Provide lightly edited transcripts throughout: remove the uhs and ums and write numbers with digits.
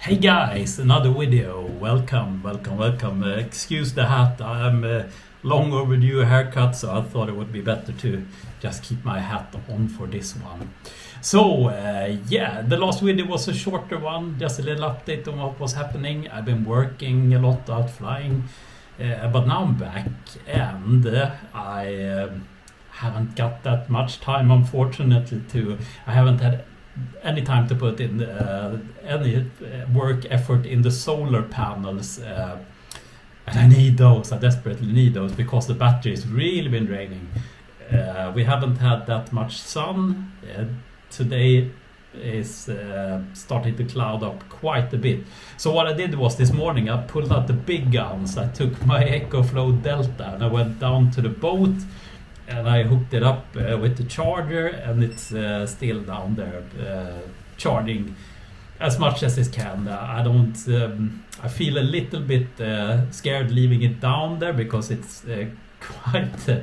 Hey guys, another video. Welcome. Excuse the hat. I'm long overdue haircut, so I thought it would be better to just keep my hat on for this one. So yeah, the last video was a shorter one, just a little update on what was happening. I've been working a lot out flying, but now I'm back and I haven't got that much time, unfortunately. I haven't had any time to put in any work effort in the solar panels, and I need those. I desperately need those because the battery's really been draining. We haven't had that much sun. Today is starting to cloud up quite a bit. So what I did was this morning I pulled out the big guns. I took my EcoFlow Delta and I went down to the boat and I hooked it up with the charger, and it's still down there charging as much as it can. I feel a little bit scared leaving it down there because it's quite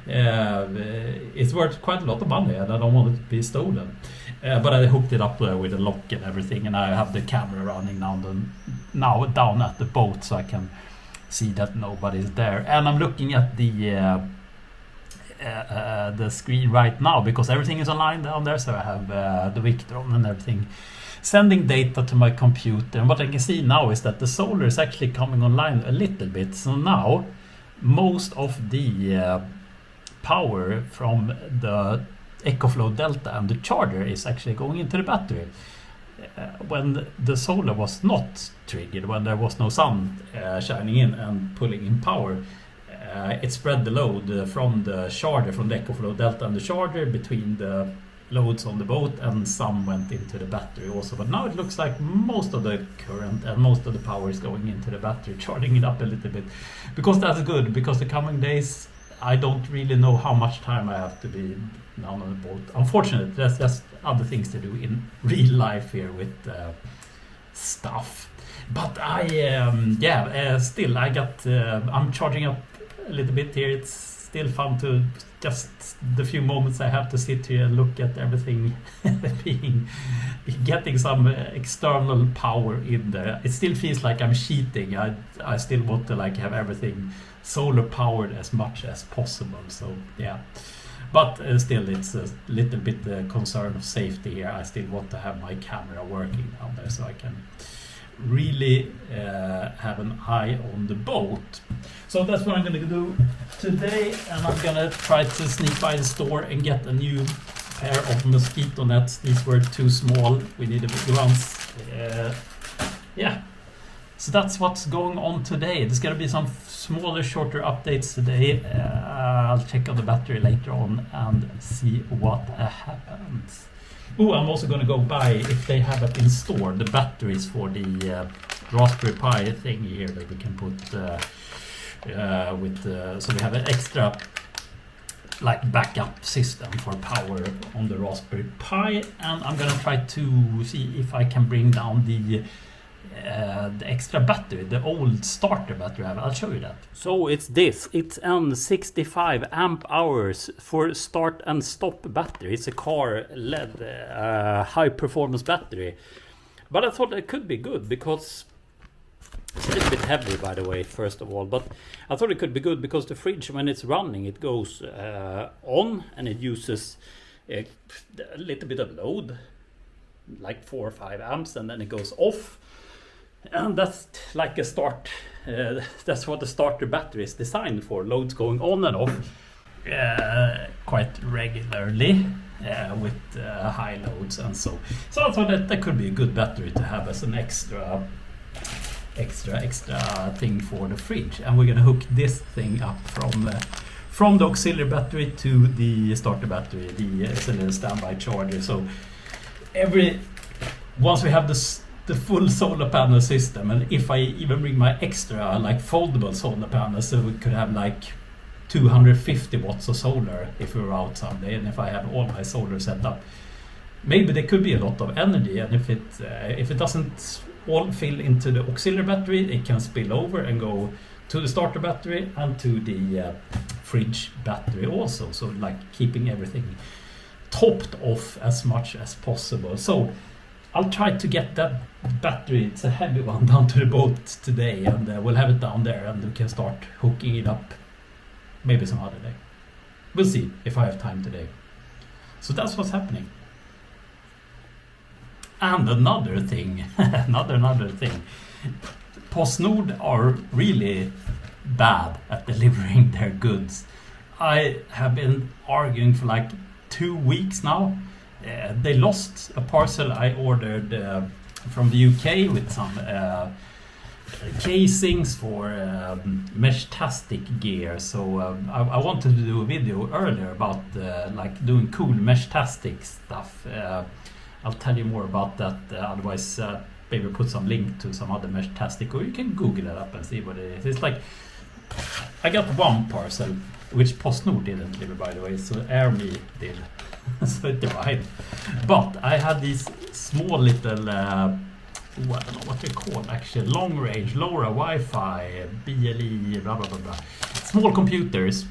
it's worth quite a lot of money and I don't want it to be stolen. But I hooked it up with a lock and everything, and I have the camera running now down at the boat so I can see that nobody's there. And I'm looking at the screen right now because everything is online down there, so I have the Victor on and everything sending data to my computer. And what I can see now is that the solar is actually coming online a little bit. So now most of the power from the EcoFlow Delta and the charger is actually going into the battery. When the solar was not triggered, when there was no sun shining in and pulling in power, it spread the load from the charger, from the EcoFlow Delta and the charger between the loads on the boat, and some went into the battery also. But now it looks like most of the current and most of the power is going into the battery, charging it up a little bit. Because that's good, because the coming days I don't really know how much time I have to be down on the boat. Unfortunately, there's just other things to do in real life here with stuff. But still I got I'm charging up a little bit here. It's still fun to just the few moments I have to sit here and look at everything getting some external power in there. It still feels like I'm cheating. I still want to have everything solar powered as much as possible. So yeah, but still it's a little bit the concern of safety here. I still want to have my camera working down there so I can really have an eye on the boat. So that's what I'm going to do today, and I'm going to try to sneak by the store and get a new pair of Mosquito nets. These were too small. We need a bigger ones. Yeah, so that's what's going on today. There's going to be some smaller, shorter updates today. I'll check on the battery later on and see what happens. Oh, I'm also going to go buy, if they have it in store, the batteries for the Raspberry Pi thing here that we can put so we have an extra backup system for power on the Raspberry Pi. And I'm going to try to see if I can bring down the extra battery, the old starter battery. I'll show you that. So it's an 65 amp hours for start and stop battery. It's a car LED high performance battery, but I thought it could be good because it's a little bit heavy, by the way, first of all, but I thought it could be good because the fridge, when it's running, it goes on and it uses a little bit of load, like 4 or 5 amps, and then it goes off. And that's like a start. That's what the starter battery is designed for. Loads going on and off quite regularly with high loads and so. So I thought that could be a good battery to have as an extra thing for the fridge. And we're gonna hook this thing up from the auxiliary battery to the starter battery. It's a little standby charger. So once we have the full solar panel system, and if I even bring my extra foldable solar panels, so we could have 250 watts of solar if we were out someday, and if I have all my solar set up, maybe there could be a lot of energy. And if it doesn't all fill into the auxiliary battery, it can spill over and go to the starter battery and to the fridge battery also, so keeping everything topped off as much as possible. So I'll try to get that battery, it's a heavy one, down to the boat today, and we'll have it down there and we can start hooking it up maybe some other day. We'll see if I have time today. So that's what's happening. And another thing, another thing. Postnord are really bad at delivering their goods. I have been arguing for like 2 weeks now. They lost a parcel I ordered from the UK with some casings for Meshtastic gear. So I wanted to do a video earlier about like doing cool Meshtastic stuff. I'll tell you more about that. Otherwise, maybe put some link to some other Meshtastic, or you can Google it up and see what it is. It's like I got one parcel, which Postnord didn't deliver, by the way, so Army did. So it divided. But I had these small little, I don't know what they're called actually, long range, LoRa, Wi-Fi, BLE, blah blah blah blah. Small computers,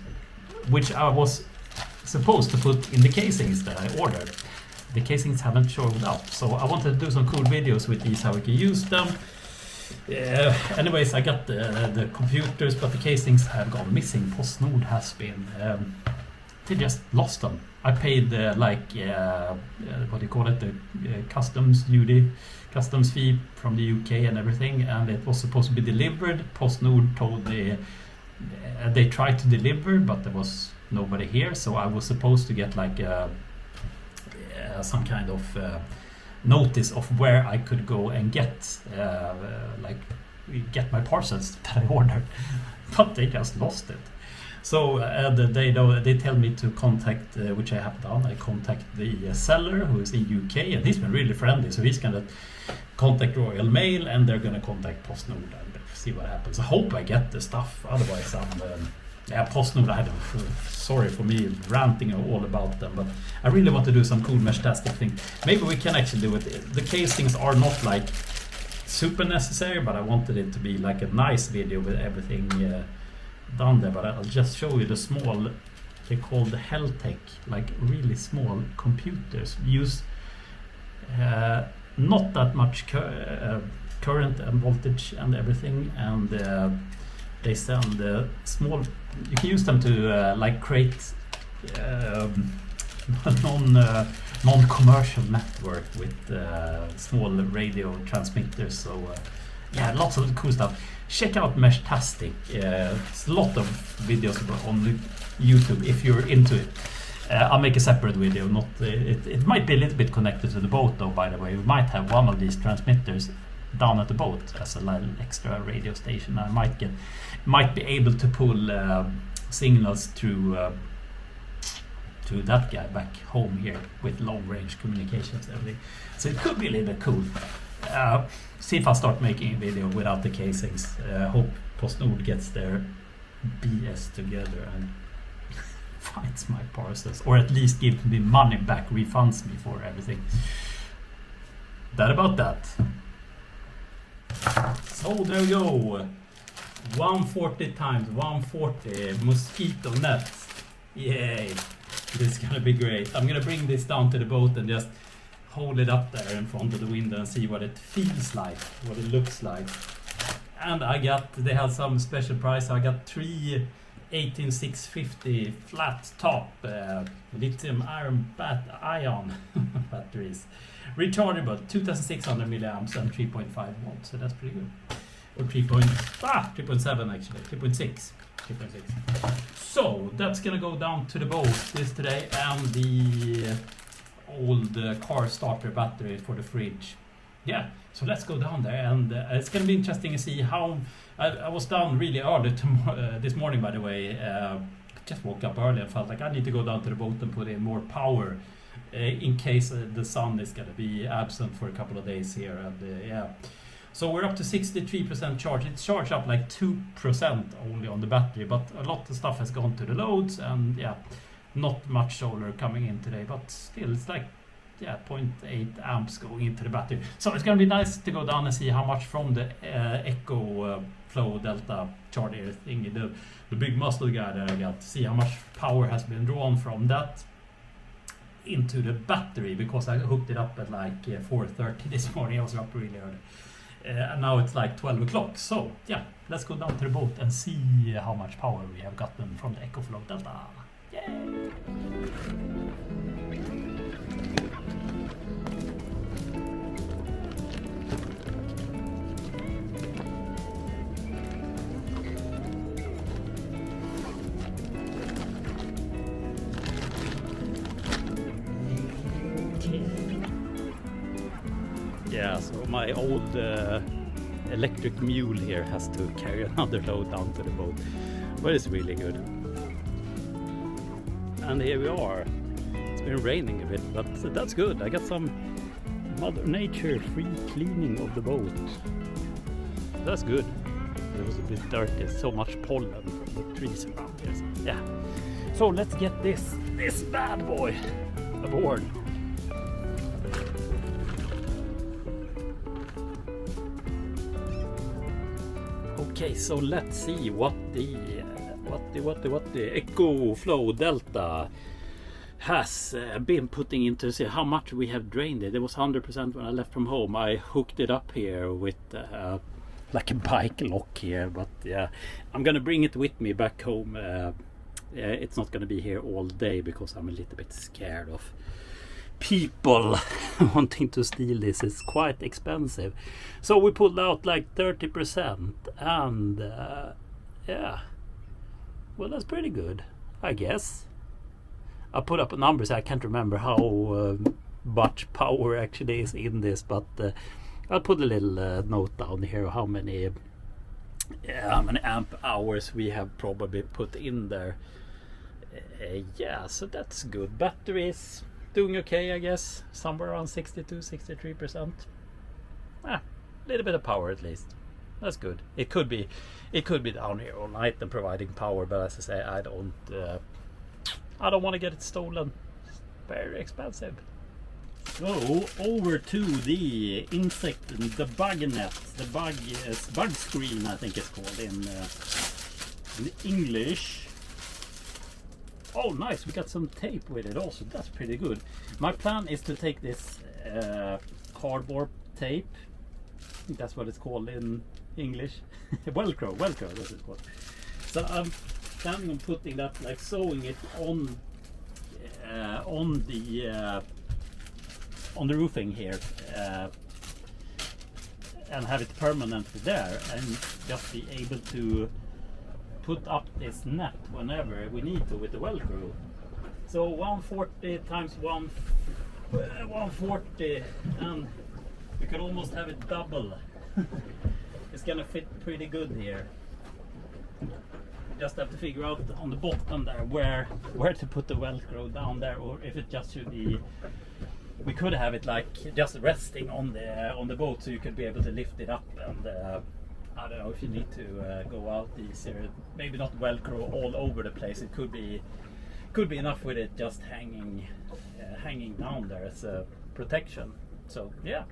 which I was supposed to put in the casings that I ordered. The casings haven't showed up, so I wanted to do some cool videos with these, how we can use them. Anyways, I got the computers, but the casings have gone missing. Postnord has been, they just lost them. I paid what do you call it, the customs duty, customs fee from the UK and everything, and it was supposed to be delivered. Postnord told they tried to deliver, but there was nobody here, so I was supposed to get like some kind of notice of where I could go and get my parcels that I ordered, but they just lost it. So they tell me to contact, which I have done. I contact the seller who is in UK, and he's been really friendly. So he's gonna contact Royal Mail, and they're gonna contact Postnord and see what happens. I hope I get the stuff. Otherwise, Postnord. Sorry for me ranting all about them, but I really want to do some cool Meshtastic thing. Maybe we can actually do it. The casings are not like super necessary, but I wanted it to be like a nice video with everything done there. But I'll just show you the small, they're called the Heltec, like really small computers. Use not that much current and voltage and everything, and they send small. You can use them to like create non-commercial network with small radio transmitters. So yeah, lots of cool stuff. Check out Meshtastic. It's a lot of videos on YouTube if you're into it. I'll make a separate video. It might be a little bit connected to the boat though. By the way, we might have one of these transmitters down at the boat as a little extra radio station. I might be able to pull signals to that guy back home here with long range communications and everything. So it could be a little bit cool. See if I start making a video without the casings. Hope Postnord gets their BS together and finds my parcels, or at least gives me money back, refunds me for everything. That about that. So there we go. 140 times 140 Mosquito nets. Yay! This is gonna be great. I'm gonna bring this down to the boat and just hold it up there in front of the window and see what it feels like, what it looks like. And they had some special price. I got 3 18650 flat top lithium iron batteries, rechargeable, 2600 milliamps and 3.5 volts. So that's pretty good. Or 3.7 actually, 3.6. So that's gonna go down to the boat this today, and the old car starter battery for the fridge. Yeah, so let's go down there, and it's gonna be interesting to see how. I was down really early this morning, by the way. Just woke up early and felt like I need to go down to the boat and put in more power in case the sun is gonna be absent for a couple of days here. And yeah. So we're up to 63% charge. It's charged up like 2% only on the battery, but a lot of stuff has gone to the loads, and yeah, not much solar coming in today, but still it's like 0.8 amps going into the battery. So it's gonna be nice to go down and see how much from the EcoFlow Delta charger thingy, the big muscle guy that I got, to see how much power has been drawn from that. into the battery because I hooked it up at like 4:30 this morning. I was up really early. And now it's like 12 o'clock. So yeah, let's go down to the boat and see how much power we have gotten from the EcoFlow Delta. Yay! Yeah, so my old electric mule here has to carry another load down to the boat, but it's really good. And here we are. It's been raining a bit, but that's good. I got some Mother Nature free cleaning of the boat. That's good. It was a bit dirty, so much pollen from the trees around here. So, yeah. So let's get this bad boy aboard. Okay, so let's see what the EcoFlow Delta has been putting into. See how much we have drained it. It was 100% when I left from home. I hooked it up here with like a bike lock here, but yeah, I'm gonna bring it with me back home. It's not gonna be here all day because I'm a little bit scared of people wanting to steal this. It's quite expensive, so we pulled out like 30%, and yeah, well, that's pretty good, I guess. I put up numbers. I can't remember how much power actually is in this, but I'll put a little note down here how many amp hours we have probably put in there. Yeah, so that's good. Batteries doing okay, I guess, somewhere around 62-63%. A little bit of power at least. That's good. It could be down here all night and providing power, but as I say, I don't want to get it stolen. It's very expensive. So over to the bug net, the bug screen, I think it's called in English. Oh, nice, we got some tape with it also. That's pretty good. My plan is to take this cardboard tape, I think that's what it's called in English. Velcro, that's it called. So I'm planning on putting that, like sewing it on the roofing here, and have it permanently there, and just be able to put up this net whenever we need to with the Velcro. So 140 times 140, and we could almost have it double. It's gonna fit pretty good here. Just have to figure out on the bottom there where to put the Velcro down there, or if it just should be. We could have it like just resting on the boat, so you could be able to lift it up, and I don't know if you need to go out easier. Maybe not Velcro all over the place. It could be enough with it just hanging down there as a protection. So yeah,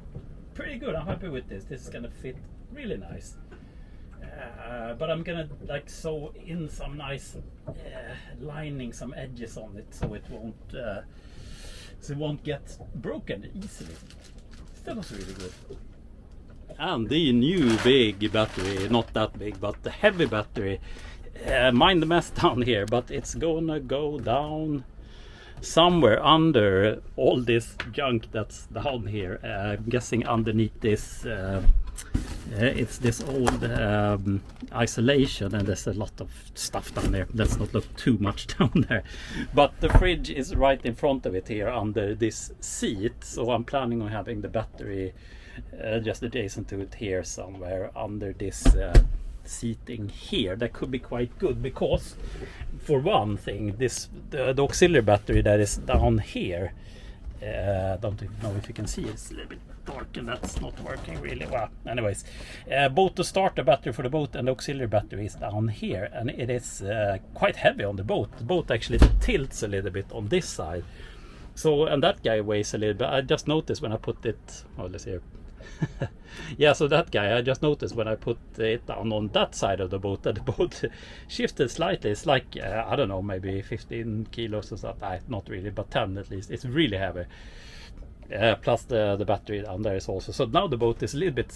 pretty good. I'm happy with this. This is gonna fit really nice. But I'm gonna like sew in some nice lining, some edges on it, so it won't get broken easily. That was really good. And the new big battery, not that big, but the heavy battery. Mind the mess down here, but it's gonna go down somewhere under all this junk that's down here. I'm guessing underneath this. It's this old isolation, and there's a lot of stuff down there. Let's not look too much down there. But the fridge is right in front of it here under this seat, so I'm planning on having the battery just adjacent to it here somewhere under this seating here. That could be quite good, because for one thing, the auxiliary battery that is down here, don't even know if you can see it. It's a little bit dark and that's not working really well. Anyways, both the starter battery for the boat and the auxiliary battery is down here, and it is quite heavy on the boat. The boat actually tilts a little bit on this side. So, and that guy weighs a little bit. I just noticed when I put it, well, let's see here. Yeah, so that guy, I just noticed when I put it down on that side of the boat that the boat shifted slightly. It's like, I don't know, maybe 15 kilos or something. Not really, but 10 at least. It's really heavy. Plus the battery down there is also. So now the boat is a little bit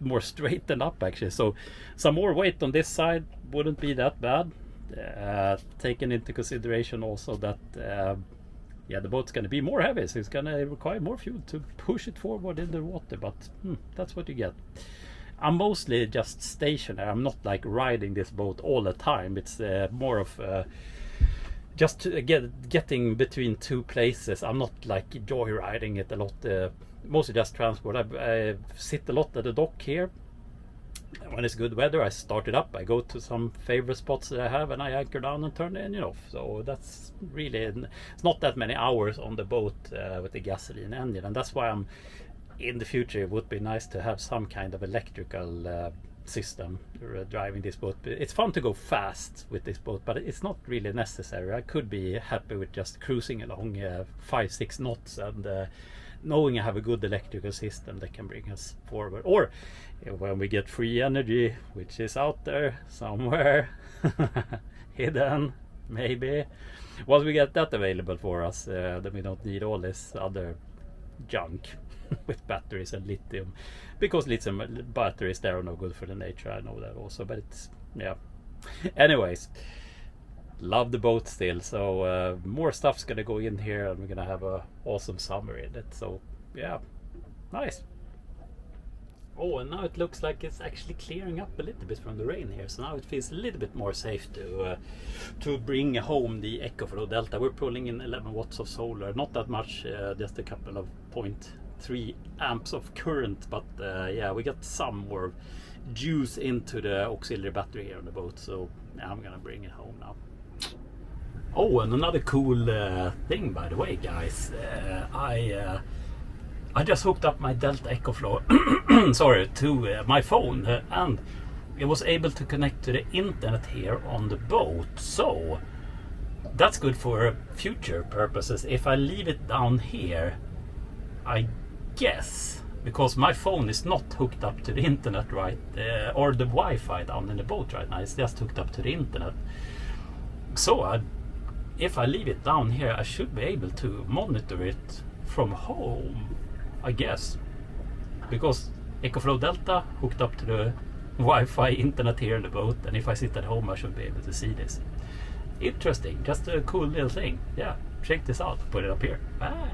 more straightened up actually. So some more weight on this side wouldn't be that bad. Taking into consideration also that the boat's going to be more heavy, so it's going to require more fuel to push it forward in the water, but that's what you get. I'm mostly just stationary. I'm not like riding this boat all the time. It's more of just to getting between two places. I'm not like joyriding it a lot, mostly just transport. I sit a lot at the dock here. When it's good weather, I start it up. I go to some favorite spots that I have and I anchor down and turn the engine off. So that's really, it's not that many hours on the boat with the gasoline engine, and that's why I'm in the future. It would be nice to have some kind of electrical system driving this boat. It's fun to go fast with this boat, but it's not really necessary. I could be happy with just cruising along 5-6 knots and knowing I have a good electrical system that can bring us forward. Or when we get free energy, which is out there somewhere hidden maybe, once we get that available for us, then we don't need all this other junk with batteries and lithium, because lithium batteries, they are no good for the nature. I know that also, but it's anyways, love the boat still. So more stuff's gonna go in here and we're gonna have a awesome summer in it. So yeah, nice. Oh, and now it looks like it's actually clearing up a little bit from the rain here, so now it feels a little bit more safe to bring home the EcoFlow Delta. We're pulling in 11 watts of solar, not that much, just a couple of 0.3 amps of current, but we got some more juice into the auxiliary battery here on the boat, so I'm gonna bring it home now. Oh, and another cool thing, by the way, guys, I just hooked up my Delta EcoFlow to my phone, and it was able to connect to the internet here on the boat. So that's good for future purposes. If I leave it down here, I guess, because my phone is not hooked up to the internet, right, or the Wi-Fi down in the boat right now, it's just hooked up to the internet. So if I leave it down here, I should be able to monitor it from home, I guess, because EcoFlow Delta hooked up to the Wi-Fi internet here in the boat, and if I sit at home I should be able to see this. Interesting, just a cool little thing. Yeah, check this out, put it up here. Bye.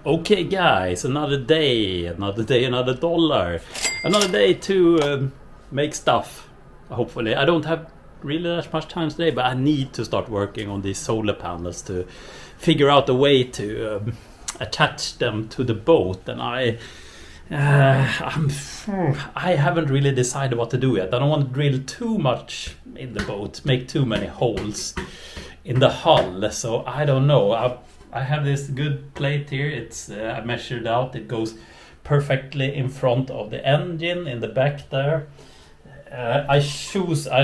Okay guys, another day, another dollar, another day to make stuff, hopefully. I don't have really that much time today, but I need to start working on these solar panels to figure out a way to attach them to the boat, and I haven't really decided what to do yet. I don't want to drill too much in the boat, make too many holes in the hull, so I don't know. I have this good plate here. It's I measured out. It goes perfectly in front of the engine in the back there. I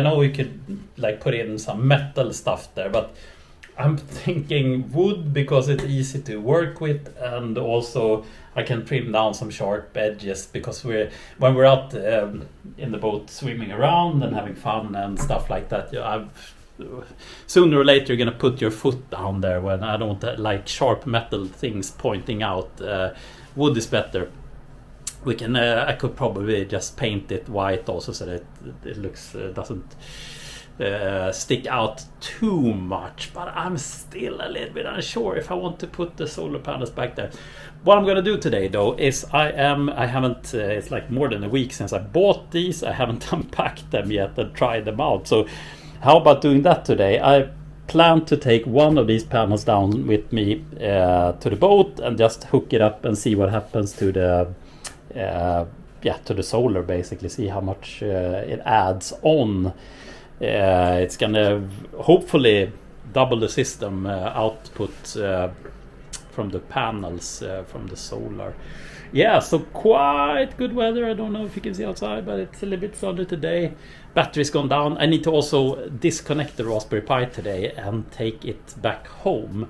know we could like put in some metal stuff there, but I'm thinking wood because it's easy to work with, and also I can trim down some sharp edges, because when we're out in the boat swimming around and having fun and stuff like that, sooner or later you're gonna put your foot down there when I don't like sharp metal things pointing out. Wood is better. We can I could probably just paint it white also, so that it looks doesn't stick out too much, but I'm still a little bit unsure if I want to put the solar panels back there. What I'm gonna do today though is I haven't it's like more than a week since I bought these. I haven't unpacked them yet and tried them out, so how about doing that today? I plan to take one of these panels down with me to the boat and just hook it up and see what happens to the to the solar, basically see how much it adds on. It's gonna hopefully double the system output from the panels from the solar. Yeah, so quite good weather. I don't know if you can see outside, but it's a little bit sunny today. Battery's gone down. I need to also disconnect the Raspberry Pi today and take it back home.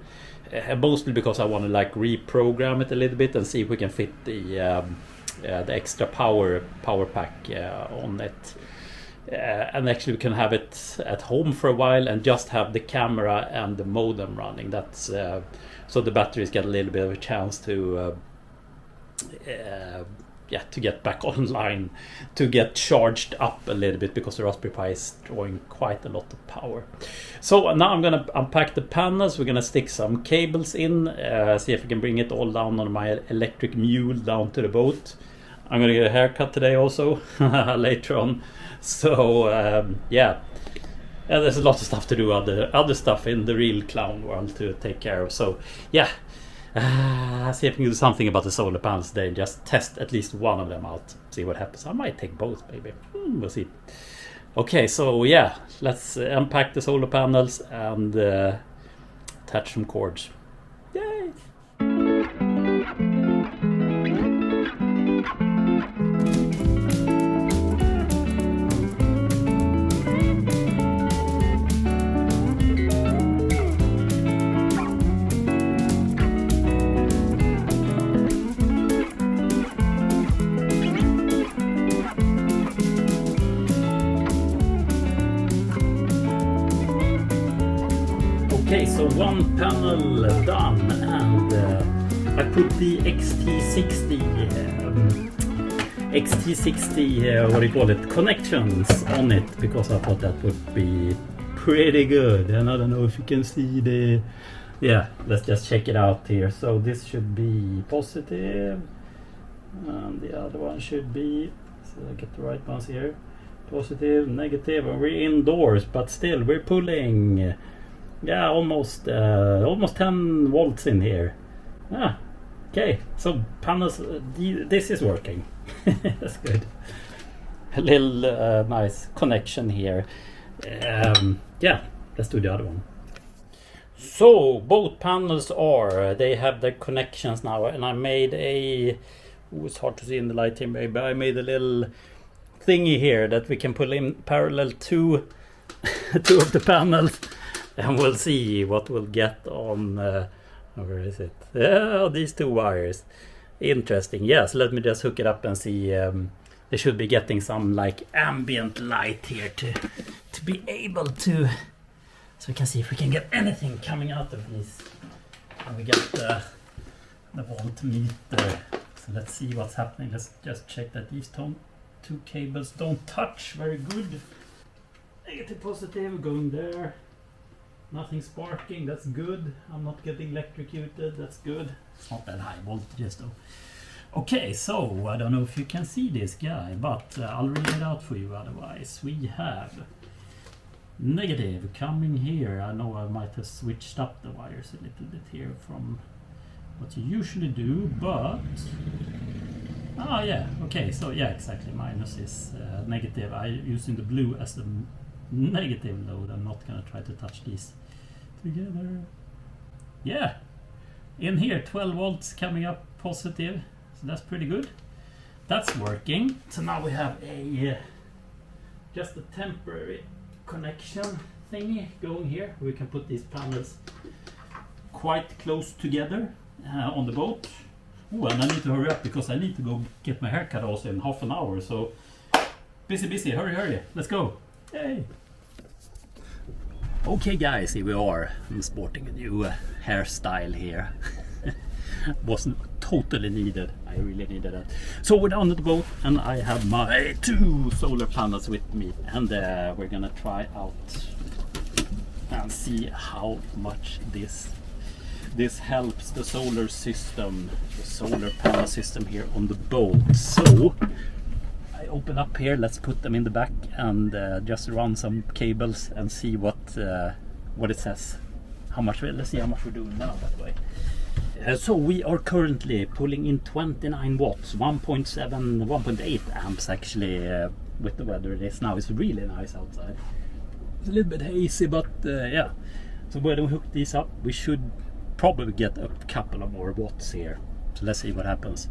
Mostly because I want to like reprogram it a little bit and see if we can fit the extra power pack on it. And actually we can have it at home for a while and just have the camera and the modem running. That's so the batteries get a little bit of a chance to get back online, to get charged up a little bit, because the Raspberry Pi is drawing quite a lot of power. So now I'm gonna unpack the panels. We're gonna stick some cables in, see if we can bring it all down on my electric mule down to the boat. I'm gonna get a haircut today also later on. So there's a lot of stuff to do, other stuff in the real clown world to take care of. So yeah, see if we can do something about the solar panels today and just test at least one of them out, see what happens. I might take both, maybe. We'll see. Okay, so yeah, let's unpack the solar panels and attach some cords. Yay! Okay, so one panel done, and I put the XT60 what do you call it, connections on it, because I thought that would be pretty good. And I don't know if you can see the, let's just check it out here. So this should be positive and the other one should be, so I get the right ones here, positive, negative, and we're indoors, but still we're pulling almost 10 volts in here. Okay, so panels, this is working. That's good. A little nice connection here. Let's do the other one. So both panels they have their connections now, and I made it's hard to see in the light here maybe, I made a little thingy here that we can pull in parallel to two of the panels. And we'll see what we'll get on, where is it? These two wires. Interesting. Yes, let me just hook it up and see. They should be getting some like ambient light here to be able to, so we can see if we can get anything coming out of these. And we get the voltmeter. So let's see what's happening. Let's just check that these two cables don't touch. Very good. Negative, positive, going there. Nothing sparking, that's good. I'm not getting electrocuted, that's good. It's not that high voltages though. Okay, so I don't know if you can see this guy, but I'll read it out for you otherwise. We have negative coming here. I know I might have switched up the wires a little bit here from what you usually do, but okay, so exactly, minus is negative. I'm using the blue as the negative load. I'm not gonna try to touch these together. In here 12 volts coming up positive, so that's pretty good. That's working. So now we have just a temporary connection thingy going here. We can put these panels quite close together on the boat. And I need to hurry up because I need to go get my haircut also in half an hour. So busy, hurry, let's go. Yay! Okay guys, here we are. I'm sporting a new hairstyle here. Wasn't totally needed. I really needed that. So we're down at the boat and I have my two solar panels with me, and we're gonna try out and see how much this helps the solar system, the solar panel system here on the boat. So I open up here, let's put them in the back and just run some cables and see what it says. Let's see how much we're doing now that way. So we are currently pulling in 29 watts, 1.8 amps actually, with the weather it is now. It's really nice outside. It's a little bit hazy, but yeah. So when we hook these up, we should probably get a couple of more watts here. So let's see what happens.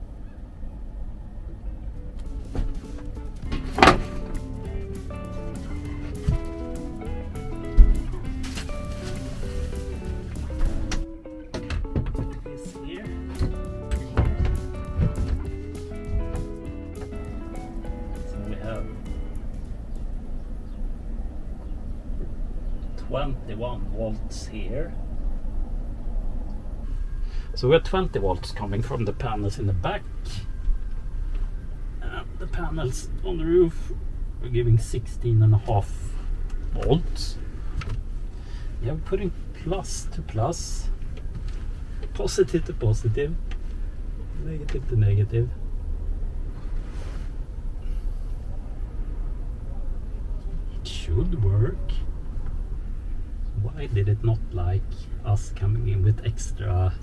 So we have 21 volts here. So we have 20 volts coming from the panels in the back. The panels on the roof are giving 16.5 volts. Yeah, we're putting plus to plus, positive to positive, negative to negative. It should work. Why did it not like us coming in with extra?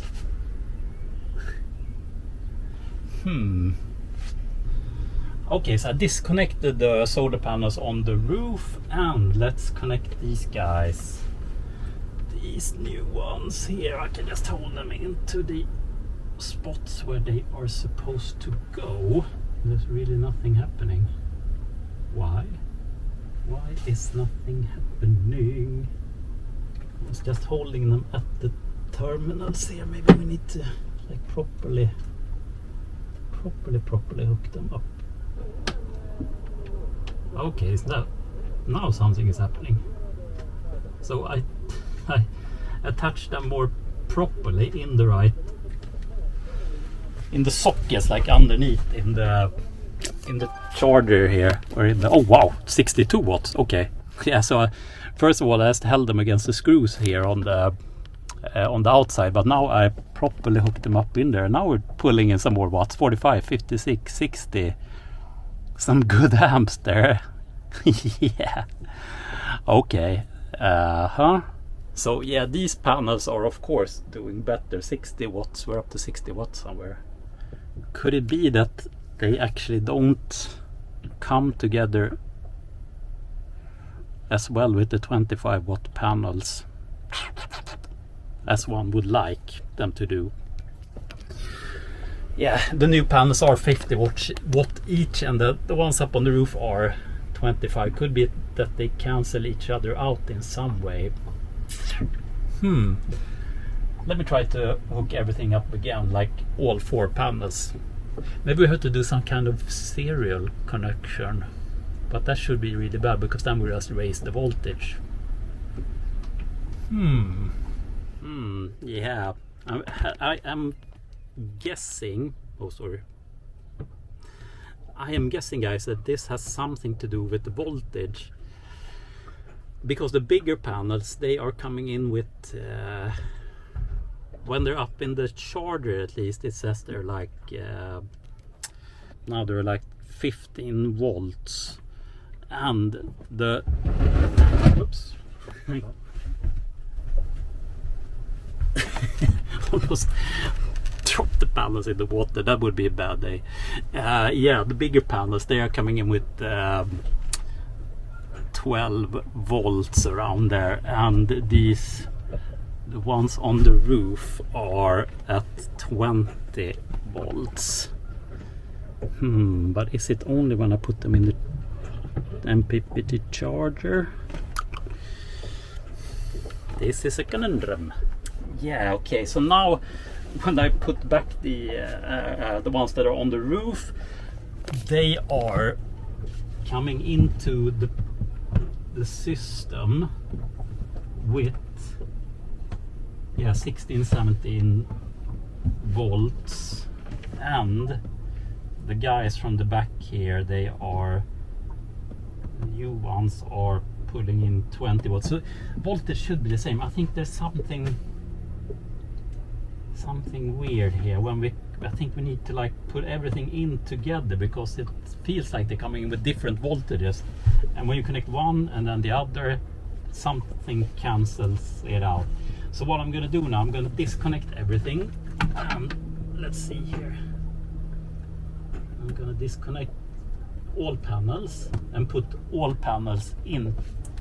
Okay, so I disconnected the solar panels on the roof, and let's connect these guys. These new ones here, I can just hold them into the spots where they are supposed to go. There's really nothing happening. Why? Why is nothing happening? I was just holding them at the terminals here. Maybe we need to like properly hook them up. Okay, so now something is happening. So I attach them more properly in the right, in the sockets, like underneath in the charger here, or in the, oh wow, 62 watts. Okay, yeah. So first of all, I just held them against the screws here on the outside, but now I properly hooked them up in there. Now we're pulling in some more watts, 45, 56, 60. Some good amps there. Yeah. Okay. So yeah, these panels are of course doing better. 60 watts. We're up to 60 watts somewhere. Could it be that they actually don't come together as well with the 25 watt panels as one would like them to do? Yeah, the new panels are 50 watt each, and the ones up on the roof are 25. Could be that they cancel each other out in some way. Let me try to hook everything up again, like all 4 panels. Maybe we have to do some kind of serial connection, but that should be really bad, because then we just raise the voltage. Yeah, I am guessing, I am guessing, guys, that this has something to do with the voltage, because the bigger panels, they are coming in with when they're up in the charger, at least it says they're like now they're like 15 volts, and the oops almost dropped the panels in the water. That would be a bad day. Yeah, the bigger panels, they are coming in with 12 volts around there, and the ones on the roof are at 20 volts. But is it only when I put them in the MPPT charger? This is a conundrum. Yeah, okay, so now when I put back the ones that are on the roof, they are coming into the system with 16-17 volts, and the guys from the back here, the new ones are pulling in 20 watts. So voltage should be the same. I think there's something weird here I think we need to like put everything in together, because it feels like they're coming in with different voltages, and when you connect one and then the other, something cancels it out. So what I'm gonna do now, I'm gonna disconnect everything, and let's see here, I'm gonna disconnect all panels and put all panels in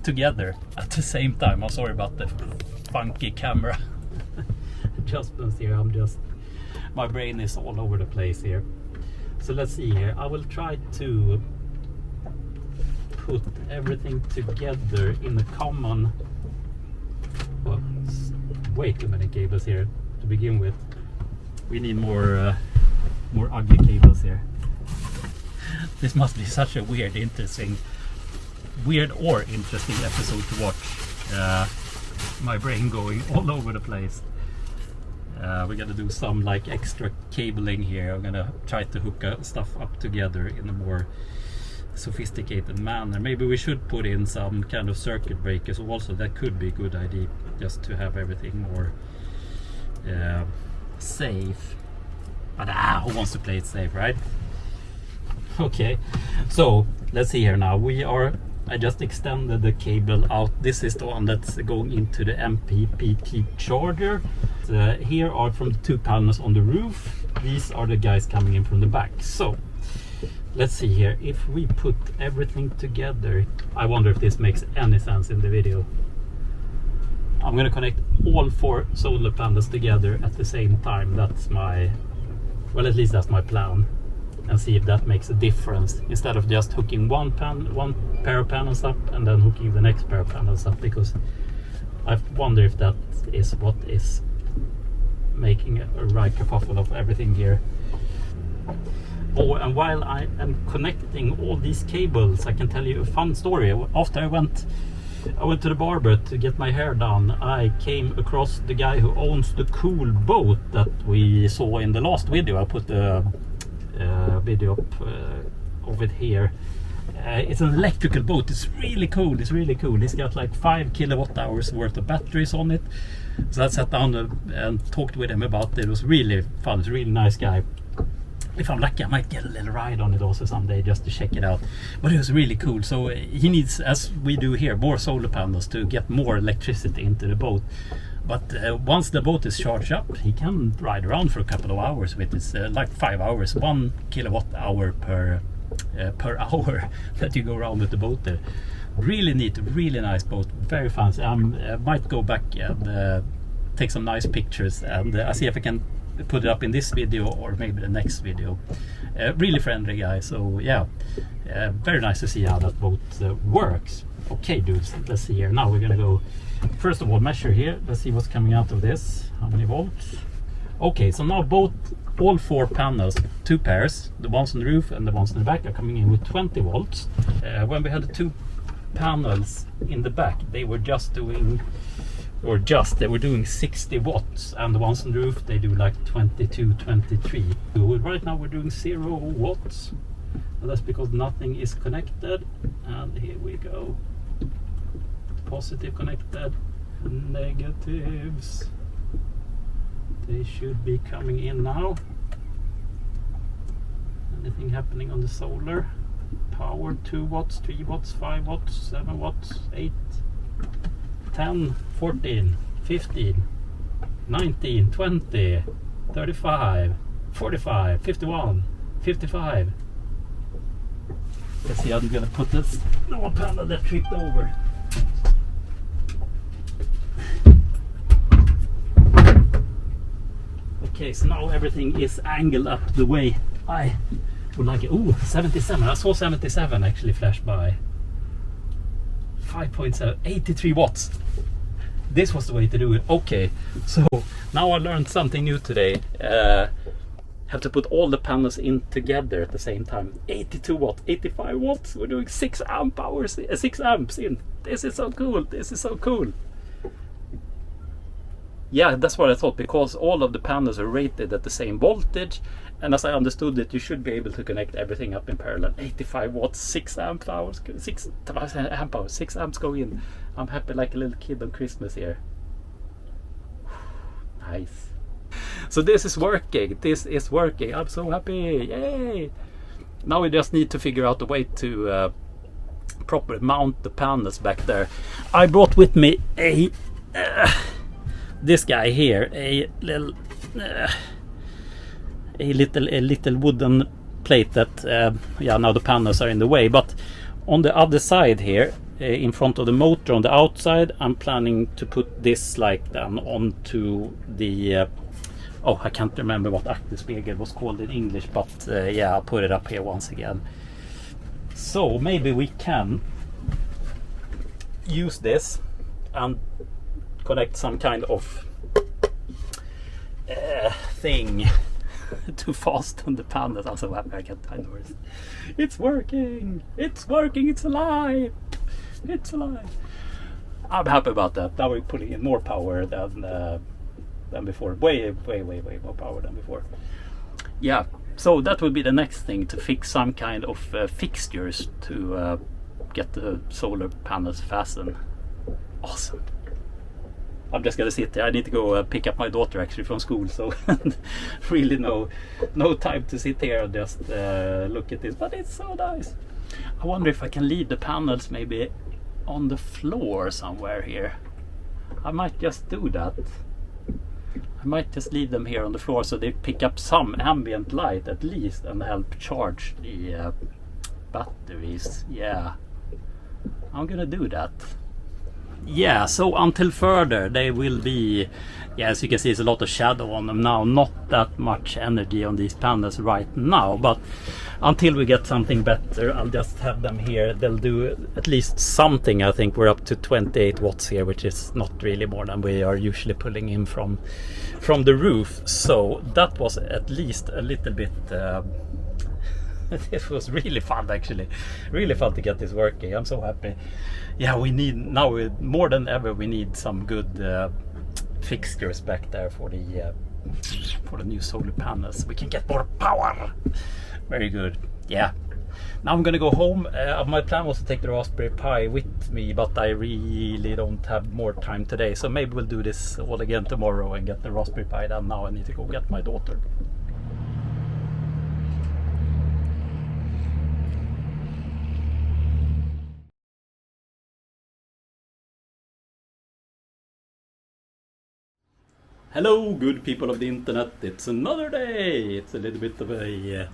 together at the same time. I'm sorry about the funky camera. adjustments here. My brain is all over the place here. So let's see here. I will try to put everything together in a common. Well, it's way too many cables here to begin with. We need more ugly cables here. This must be such a weird or interesting episode to watch. My brain going all over the place. We're gonna do some like extra cabling here. I'm gonna try to hook stuff up together in a more sophisticated manner. Maybe we should put in some kind of circuit breakers also. That could be a good idea, just to have everything more safe. But who wants to play it safe, right? Okay, so let's see here now. I just extended the cable out. This is the one that's going into the MPPT charger. Here are from the two panels on the roof. These are the guys coming in from the back. So let's see here. If we put everything together, I wonder if this makes any sense in the video. I'm going to connect all 4 solar panels together at the same time. That's at least that's my plan. And see if that makes a difference, instead of just hooking one pair of panels up and then hooking the next pair of panels up, because I wonder if that is what is making a right kerfuffle of everything here. Oh, and while I am connecting all these cables, I can tell you a fun story. After I went to the barber to get my hair done, I came across the guy who owns the cool boat that we saw in the last video. I put the video up of it here. It's an electrical boat. It's really cool. It's got like 5 kilowatt hours worth of batteries on it. So I sat down and talked with him about it. It was really fun. It's a really nice guy. If I'm lucky, I might get a little ride on it also someday, just to check it out. But it was really cool. So he needs, as we do here, more solar panels to get more electricity into the boat. But once the boat is charged up, he can ride around for a couple of hours with it. Like 5 hours, 1 kilowatt hour per hour that you go around with the boat there. Really neat, really nice boat, very fancy. I might go back and take some nice pictures, and I see if I can put it up in this video or maybe the next video. Really friendly guy, so yeah, very nice to see how that boat works. Okay dudes, let's see here. Now we're gonna go, first of all, measure here. Let's see what's coming out of this, how many volts. Okay, so now all 4 panels, 2 pairs, the ones on the roof and the ones in the back, are coming in with 20 volts. When we had the 2 panels in the back, they were doing 60 watts, and the ones on the roof, they do like 22, 23. Right now we're doing 0 watts, and that's because nothing is connected. And here we go, positive connected, negatives, they should be coming in now. Anything happening on the solar? Power 2 watts, 3 watts, 5 watts, 7 watts, 8, 10, 14, 15, 19, 20, 35, 45, 51, 55. Let's see, I'm gonna put this lower panel that tripped over. Okay, so now everything is angled up the way I would like it. Ooh, 77. I saw 77 actually flash by. 5.7, 83 watts. This was the way to do it. Okay, so now I learned something new today. Have to put all the panels in together at the same time. 82 watts, 85 watts. We're doing 6 amps in. This is so cool. This is so cool. Yeah, that's what I thought, because all of the panels are rated at the same voltage, and as I understood it, you should be able to connect everything up in parallel. 85 watts, 6 amp hours, 6 amps go in. I'm happy like a little kid on Christmas here. Nice. So this is working. I'm so happy. Yay! Now we just need to figure out a way to properly mount the panels back there. I brought with me this guy here, a little wooden plate that now the panels are in the way, but on the other side here, in front of the motor on the outside, I'm planning to put this like down onto the Oh, I can't remember what Aktenspiegel was called in English, but yeah, I'll put it up here once again. So maybe we can use this and connect some kind of thing to fasten the panels. I'm so happy I can't find words. It's working! It's working! It's alive! It's alive! I'm happy about that. Now we're putting in more power than before. Way more power than before. Yeah, so that would be the next thing, to fix some kind of fixtures to get the solar panels fastened. Awesome. I'm just gonna sit there. I need to go pick up my daughter actually from school, so really no time to sit here and just look at this, but it's so nice. I wonder if I can leave the panels maybe on the floor somewhere here. I might just do that. I might just leave them here on the floor so they pick up some ambient light at least and help charge the batteries. Yeah, I'm gonna do that. Yeah, so until further they will be, yeah, as you can see, it's a lot of shadow on them now, not that much energy on these panels right now, but until we get something better, I'll just have them here. They'll do at least something. I think we're up to 28 watts here, which is not really more than we are usually pulling in from the roof. So that was at least a little bit it was really fun, actually. Really fun to get this working. I'm so happy. Yeah, we need now more than ever. We need some good fixtures back there for the new solar panels. We can get more power. Very good. Yeah. Now I'm gonna go home. My plan was to take the Raspberry Pi with me, but I really don't have more time today. So maybe we'll do this all again tomorrow and get the Raspberry Pi done. Now I need to go get my daughter. Hello, good people of the internet. It's another day. It's a little bit of a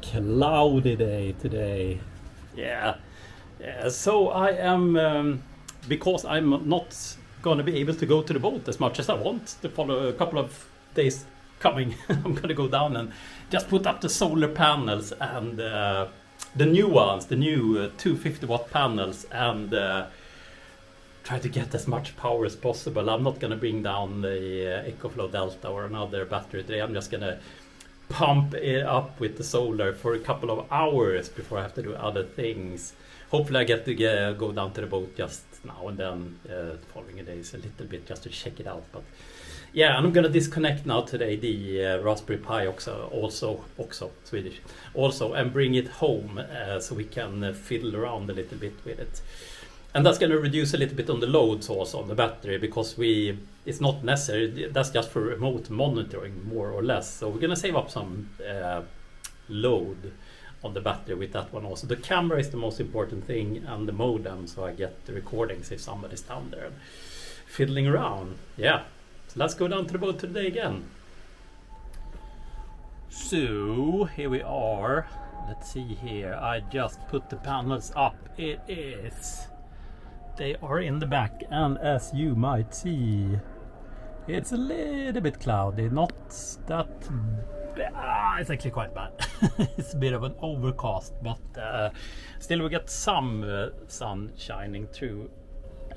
cloudy day today. Yeah. So I am, because I'm not going to be able to go to the boat as much as I want to follow a couple of days coming. I'm going to go down and just put up the solar panels and the new ones, the new 250 watt panels, and try to get as much power as possible. I'm not going to bring down the EcoFlow Delta or another battery today. I'm just going to pump it up with the solar for a couple of hours before I have to do other things. Hopefully I get to go down to the boat just now and then the following days a little bit just to check it out. But yeah, and I'm going to disconnect now today the Raspberry Pi also Swedish also, and bring it home so we can fiddle around a little bit with it. And that's going to reduce a little bit on the loads also on the battery, because it's not necessary. That's just for remote monitoring, more or less. So we're going to save up some load on the battery with that one also. The camera is the most important thing, and the modem, so I get the recordings if somebody's down there fiddling around. Yeah, so let's go down to the boat today again. So here we are. Let's see here. I just put the panels up. They are in the back, and as you might see, it's a little bit cloudy. Not that bad. It's actually quite bad. It's a bit of an overcast, but still we get some sun shining through.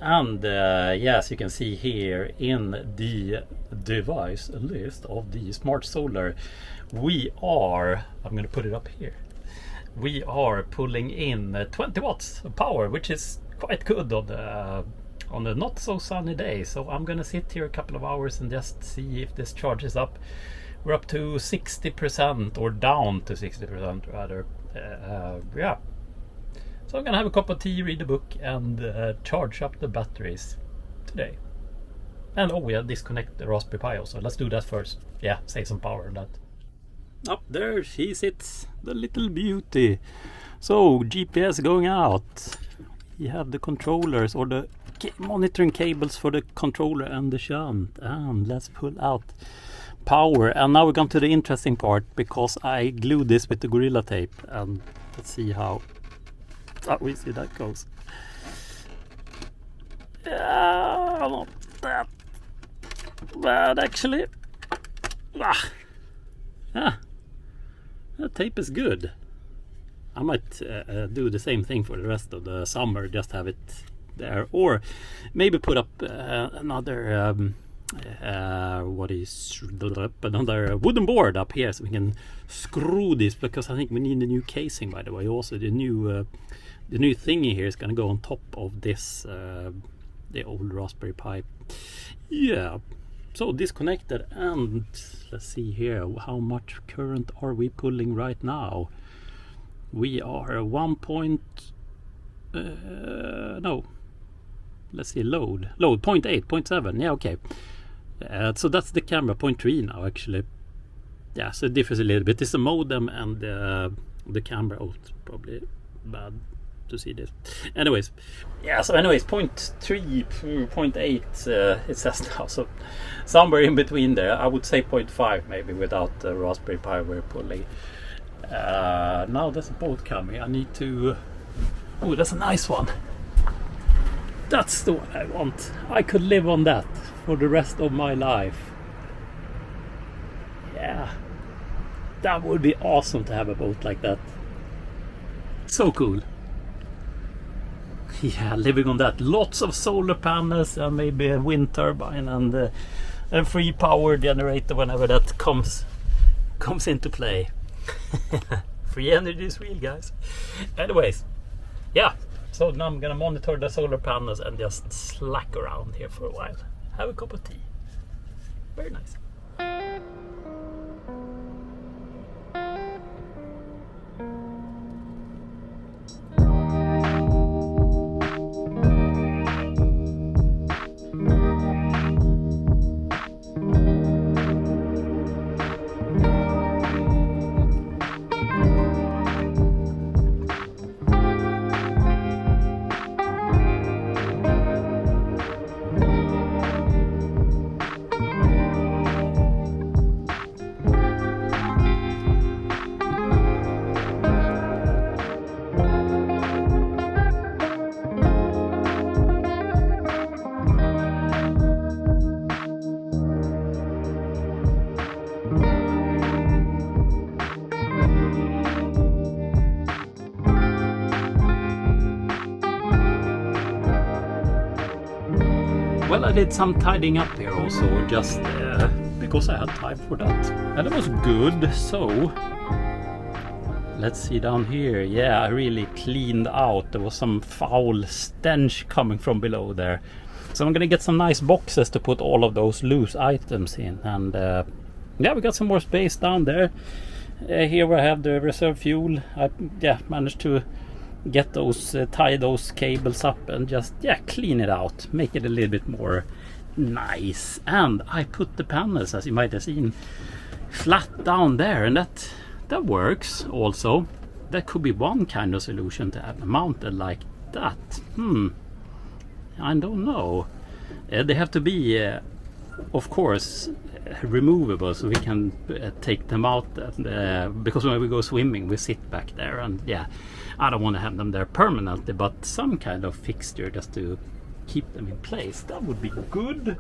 And yes, you can see here in the device list of the Smart Solar, I'm going to put it up here. We are pulling in 20 watts of power, which is quite good on the not so sunny day. So I'm gonna sit here a couple of hours and just see if this charges up. We're up to 60%, or down to 60% rather. Yeah, so I'm gonna have a cup of tea, read a book, and charge up the batteries today. And yeah, disconnect the Raspberry Pi also. Let's do that first. Yeah, save some power on that. Up there she sits, the little beauty. So GPS going out. We have the controllers, or the monitoring cables for the controller and the shunt, and let's pull out power. And now we come to the interesting part, because I glued this with the Gorilla Tape, and let's see how we see that goes. Yeah, not that bad actually. That tape is good. I might do the same thing for the rest of the summer, just have it there, or maybe put up another another wooden board up here so we can screw this, because I think we need a new casing, by the way. Also the new thingy here is going to go on top of this the old Raspberry Pi. Yeah, so disconnected, and let's see here, how much current are we pulling right now? We are let's see, load 0.8, 0.7. Yeah, okay. So that's the camera, 0.3 now actually. Yeah, so it differs a little bit. It's the modem and the camera. Oh, it's probably bad to see this. Anyways, yeah, so anyways, 0.3, 0.8 it says now, so somewhere in between there. I would say 0.5 maybe without the Raspberry Pi we're pulling. Now there's a boat coming. I need to... Oh, that's a nice one. That's the one I want. I could live on that for the rest of my life. Yeah, that would be awesome to have a boat like that. So cool. Yeah, living on that. Lots of solar panels and maybe a wind turbine and a free power generator whenever that comes into play. Free energy is real, guys. Anyways, yeah, so now I'm gonna monitor the solar panels and just slack around here for a while. Have a cup of tea. Very nice. Well, I did some tidying up here also, just because I had time for that, and it was good. So let's see down here. Yeah, I really cleaned out. There was some foul stench coming from below there, so I'm gonna get some nice boxes to put all of those loose items in. And yeah, we got some more space down there. Here where I have the reserve fuel, I managed to get those, tie those cables up and just clean it out, make it a little bit more nice. And I put the panels, as you might have seen, flat down there, and that works also. That could be one kind of solution, to have them mounted like that. I don't know. They have to be of course removable, so we can take them out, and because when we go swimming we sit back there, and I don't want to have them there permanently, but some kind of fixture just to keep them in place, that would be good.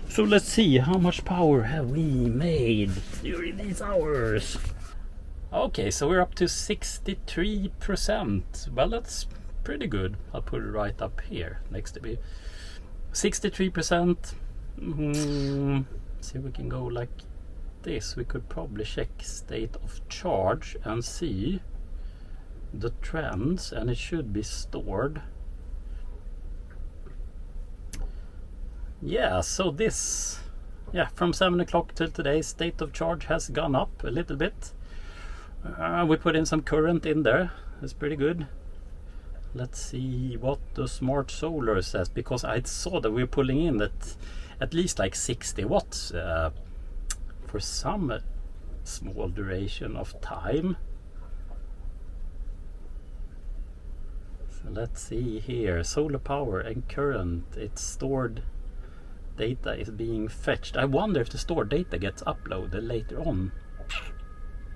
So let's see, how much power have we made during these hours? Okay, so we're up to 63%. Well, that's pretty good. I'll put it right up here next to me. 63%. See if we can go like this. We could probably check state of charge and see the trends, and it should be stored. Yeah, so this, from 7 o'clock till today, state of charge has gone up a little bit. We put in some current in there. That's pretty good. Let's see what the smart solar says, because I saw that we're pulling in that at least like 60 watts for some small duration of time. So let's see here, solar power and current, it's stored data is being fetched. I wonder if the stored data gets uploaded later on.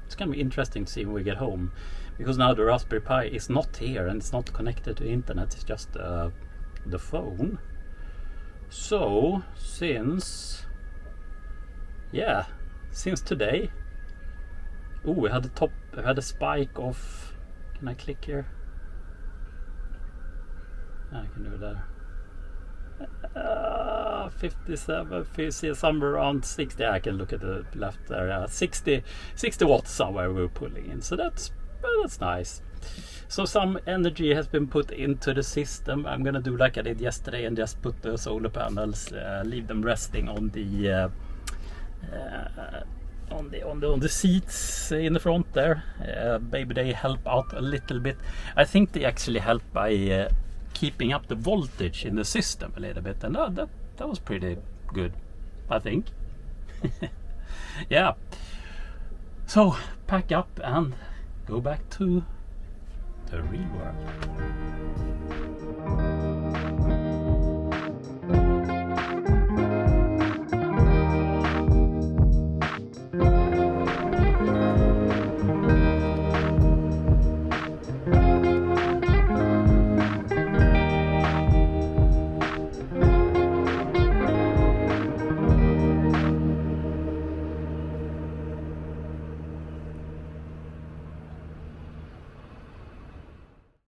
It's gonna be interesting to see when we get home, because now the Raspberry Pi is not here and it's not connected to internet, it's just the phone. So since since today. Oh, we had a spike of. Can I click here? I can do that. 57, 50, somewhere around 60. I can look at the left there. 60 watts somewhere we're pulling in. So that's nice. So some energy has been put into the system. I'm gonna do like I did yesterday and just put the solar panels, leave them resting on the on the seats in the front there. Maybe they help out a little bit. I think they actually help by keeping up the voltage in the system a little bit, and that was pretty good, I think. Yeah. So pack up and go back to the real world.